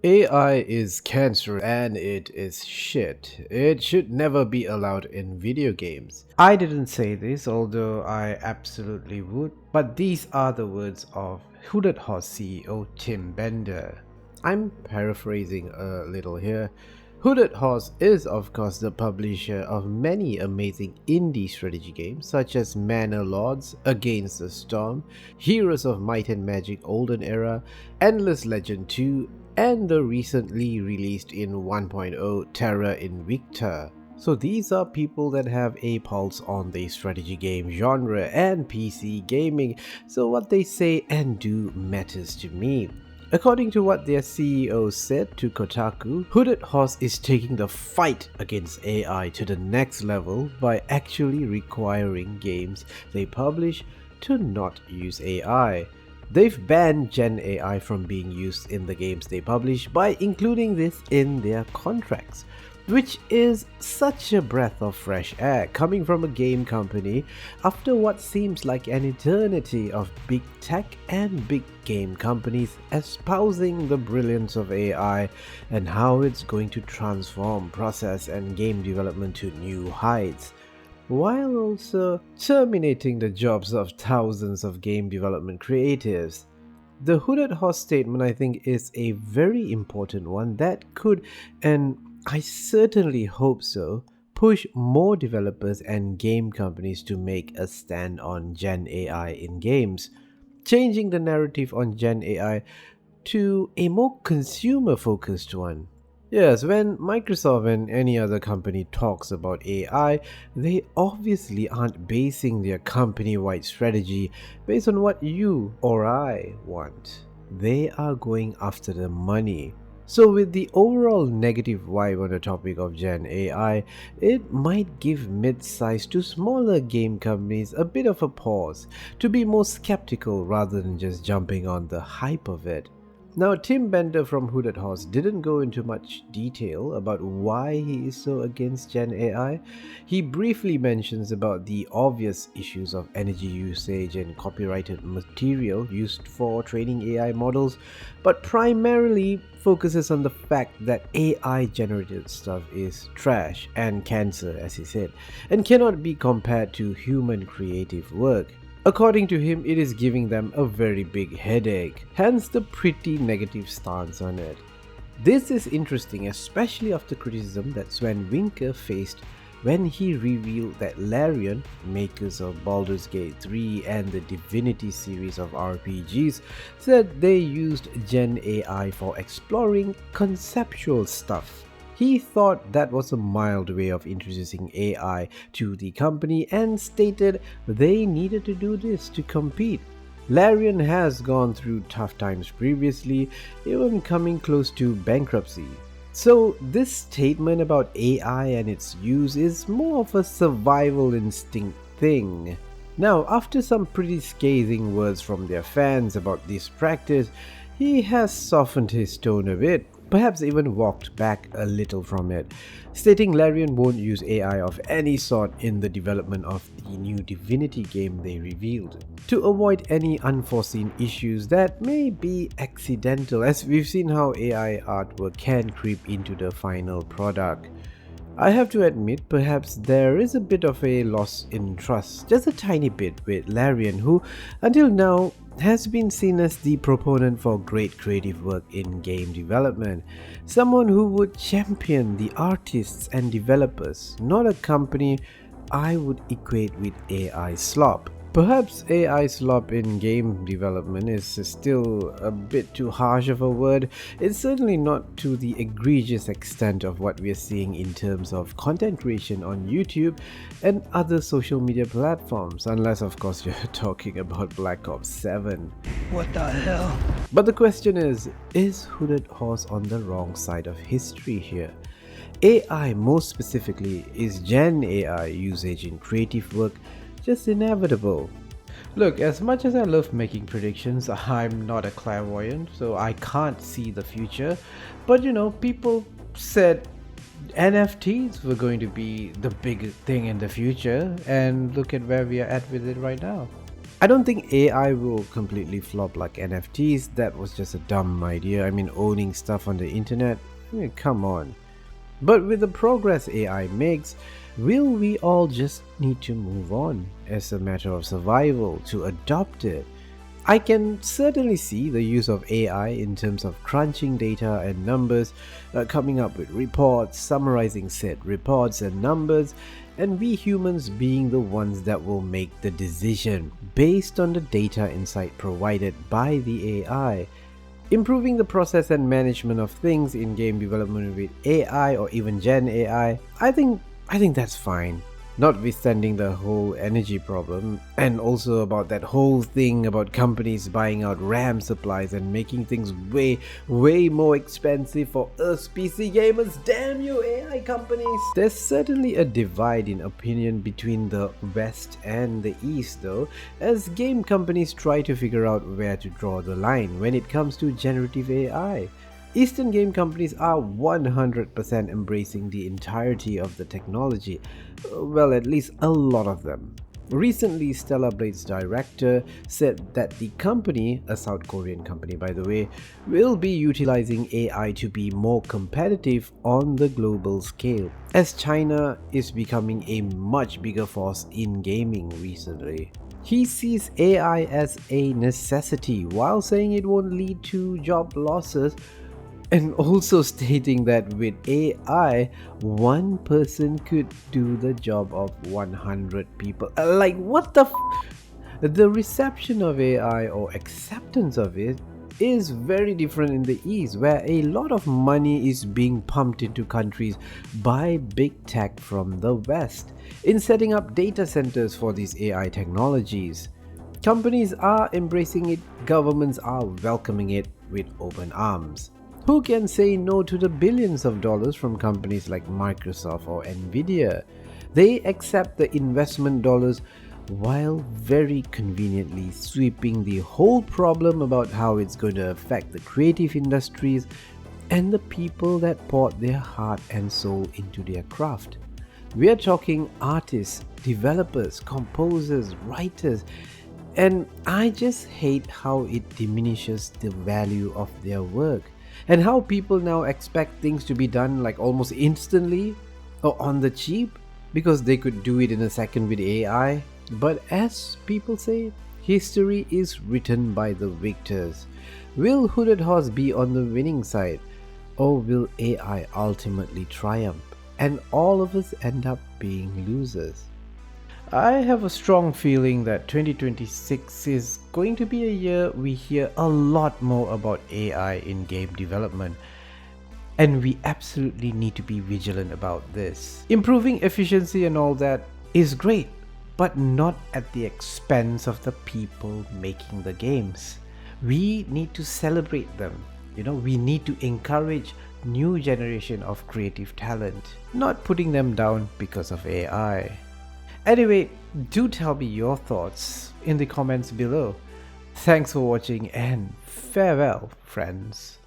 AI is cancer and it is shit. It should never be allowed in video games. I didn't say this, although I absolutely would, but these are the words of Hooded Horse CEO Tim Bender. I'm paraphrasing a little here. Hooded Horse is, of course, the publisher of many amazing indie strategy games such as Manor Lords, Against the Storm, Heroes of Might and Magic Olden Era, Endless Legend 2, and the recently released in 1.0 Terra Invicta. So these are people that have a pulse on the strategy game genre and PC gaming, so what they say and do matters to me. According to what their CEO said to Kotaku, Hooded Horse is taking the fight against AI to the next level by actually requiring games they publish to not use AI. They've banned Gen AI from being used in the games they publish by including this in their contracts, which is such a breath of fresh air coming from a game company after what seems like an eternity of big tech and big game companies espousing the brilliance of AI and how it's going to transform process and game development to new heights, while also terminating the jobs of thousands of game development creatives. The Hooded Horse statement, I think, is a very important one that could, and I certainly hope so, push more developers and game companies to make a stand on Gen AI in games, changing the narrative on Gen AI to a more consumer focused one. Yes, when Microsoft and any other company talks about AI, they obviously aren't basing their company wide strategy based on what you or I want. They are going after the money. So, with the overall negative vibe on the topic of Gen AI, it might give mid sized to smaller game companies a bit of a pause to be more skeptical rather than just jumping on the hype of it. Now, Tim Bender from Hooded Horse didn't go into much detail about why he is so against Gen AI. He briefly mentions about the obvious issues of energy usage and copyrighted material used for training AI models, but primarily focuses on the fact that AI generated stuff is trash and cancer, as he said, and cannot be compared to human creative work. According to him, it is giving them a very big headache, hence the pretty negative stance on it. This is interesting, especially after criticism that Sven Winker faced when he revealed that Larian, makers of Baldur's Gate 3 and the Divinity series of RPGs, said they used Gen AI for exploring conceptual stuff. He thought that was a mild way of introducing AI to the company and stated they needed to do this to compete. Larian has gone through tough times previously, even coming close to bankruptcy. So, this statement about AI and its use is more of a survival instinct thing. Now, after some pretty scathing words from their fans about this practice, he has softened his tone a bit, perhaps even walked back a little from it, stating Larian won't use AI of any sort in the development of the new Divinity game they revealed, to avoid any unforeseen issues that may be accidental, as we've seen how AI artwork can creep into the final product. I have to admit, perhaps there is a bit of a loss in trust, just a tiny bit, with Larian, who, until now, has been seen as the proponent for great creative work in game development, someone who would champion the artists and developers, not a company I would equate with AI slop. Perhaps AI slop in game development is still a bit too harsh of a word. It's certainly not to the egregious extent of what we're seeing in terms of content creation on YouTube and other social media platforms, unless of course you're talking about Black Ops 7. What the hell? But the question is Hooded Horse on the wrong side of history here? AI, most specifically, is Gen AI usage in creative work just inevitable? Look, as much as I love making predictions, I'm not a clairvoyant, so I can't see the future. But people said NFTs were going to be the big thing in the future, and look at where we are at with it right now. I don't think AI will completely flop like NFTs. That was just a dumb idea. I mean, owning stuff on the internet? I mean, come on. But with the progress AI makes, will we all just need to move on as a matter of survival to adopt it? I can certainly see the use of AI in terms of crunching data and numbers, coming up with reports, summarizing said reports and numbers, and we humans being the ones that will make the decision based on the data insight provided by the AI. Improving the process and management of things in game development with AI or even Gen AI, I think that's fine. Notwithstanding the whole energy problem, and also about that whole thing about companies buying out RAM supplies and making things way more expensive for us PC gamers. Damn you AI companies! There's certainly a divide in opinion between the West and the East though, as game companies try to figure out where to draw the line when it comes to generative AI. Eastern game companies are 100% embracing the entirety of the technology. Well, at least a lot of them. Recently, Stellar Blade's director said that the company, a South Korean company by the way, will be utilizing AI to be more competitive on the global scale, as China is becoming a much bigger force in gaming recently. He sees AI as a necessity while saying it won't lead to job losses, and also stating that with AI, one person could do the job of 100 people. Like, what the The reception of AI or acceptance of it is very different in the East, where a lot of money is being pumped into countries by big tech from the West in setting up data centers for these AI technologies. Companies are embracing it, governments are welcoming it with open arms. Who can say no to the billions of dollars from companies like Microsoft or Nvidia? They accept the investment dollars while very conveniently sweeping the whole problem about how it's going to affect the creative industries and the people that poured their heart and soul into their craft. We are talking artists, developers, composers, writers, and I just hate how it diminishes the value of their work and how people now expect things to be done like almost instantly or on the cheap because they could do it in a second with AI. But as people say, history is written by the victors. Will Hooded Horse be on the winning side, or will AI ultimately triumph and all of us end up being losers? I have a strong feeling that 2026 is going to be a year we hear a lot more about AI in game development, and we absolutely need to be vigilant about this. Improving efficiency and all that is great, but not at the expense of the people making the games. We need to celebrate them. We need to encourage new generation of creative talent, not putting them down because of AI. Anyway, do tell me your thoughts in the comments below. Thanks for watching and farewell, friends.